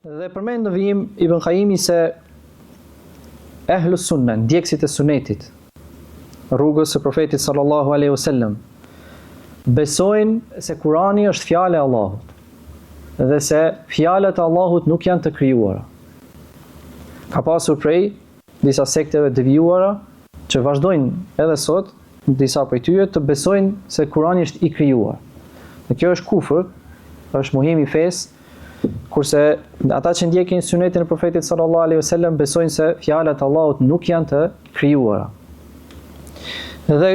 Dhe përmend në vijim Ibn Qayyimi se Ahlus Sunna, ndjekësit e sunetit, rrugës së profetit sallallahu alaihi wasallam, besojnë se Kurani është fjala e Allahut dhe se fjalët e Allahut nuk janë të krijuara. Ka pasur prej disa sekteve devijuara që vazhdojnë edhe sot, disa prej tyre të besojnë se Kurani është i krijuar. Dhe kjo është kufër, është mohim i fesë, kurse ata që ndjekin sunetin e profetit sallallahu alaihi wasallam besojnë se fjalët e Allahut nuk janë të krijuara. Dhe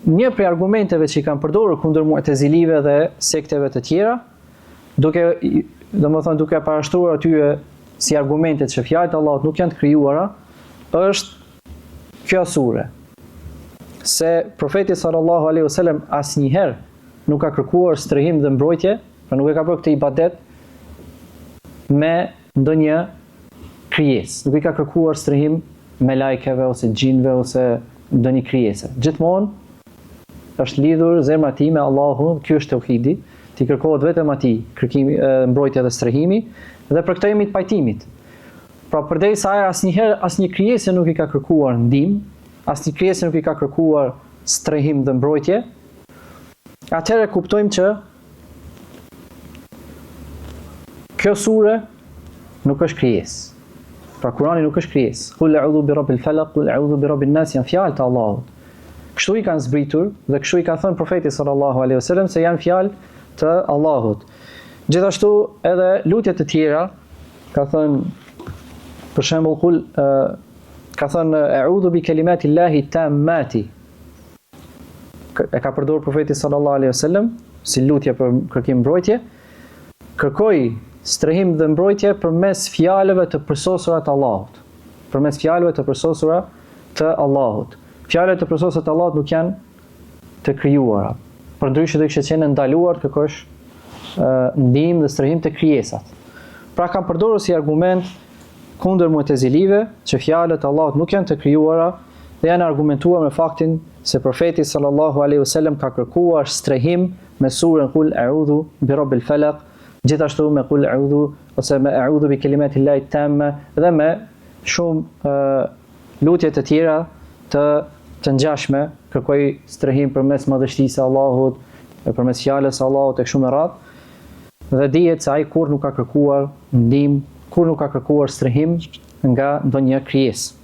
një prej argumenteve që i kanë përdorur kundër Mu'tazilive dhe sekteve të tjera, duke parashtruar atyre si argumentet që fjalët e Allahut nuk janë të krijuara, është kjo sure. Se profeti sallallahu alaihi wasallam asnjëherë nuk ka kërkuar strehim dhe mbrojtje, pra nuk e ka bërë këtë ibadet me ndonjë krijesë. Nuk i ka kërkuar strehim me lajkeve ose xhinve ose ndonjë krijese. Gjithmonë është lidhur zemra e tij me Allahun, ky është tauhidi, ti kërkohet vetëm atij, kërkimi, mbrojtja dhe strehimi, dhe për këtë jemi të pajtimit. Pra përderisa ai asnjëherë asnjë krijesë nuk i ka kërkuar ndihmë, asnjë krijesë nuk i ka kërkuar strehim dhe mbrojtje, atëherë kuptojmë që kjo sure nuk është krijesë. Pra Kurani nuk është krijesë. Qul a'udhu bi rabbil falaq, qul a'udhu bi rabbin nas, janë fjalë të Allahut. Kështu i kanë zbritur dhe kështu i ka thënë profeti sallallahu alaihi wasallam se janë fjalë të Allahut. Gjithashtu edhe lutjet e tjera ka thënë, për shembull ka thënë a'udhu bi kalimati llahi tammati. E ka përdorur profeti sallallahu alaihi wasallam si lutje për kërkim mbrojtje. Kërkoi strehim dhe mbrojtje përmes fjalëve të përsosura të Allahut. Përmes fjalëve të përsosura të Allahut. Fjalët të përsosura të Allahut nuk janë të krijuara. Përndryshe do kishte qenë ndaluar të kërkosh ndihmë dhe strehim të krijesat. Pra kanë përdorur si argument kundër Mu'tazilive që fjalët e Allahut nuk janë të krijuara dhe janë argumentuar me faktin se profeti sallallahu alaihi wasallam ka kërkuar strehim me surën Qul a'udhu bi rabbil falaq, gjithashtu me Qul a'udhu ose me a'udhu bi kalimati llahi tamma dhe me shumë lutje të tjera të ngjashme, kërkoi strehim përmes madhështisë së Allahut, përmes fjalës së Allahut e kështu me radhë. Dhe dihet se ai kur nuk ka kërkuar ndihmë, kur nuk ka kërkuar strehim nga ndonjë krijesë.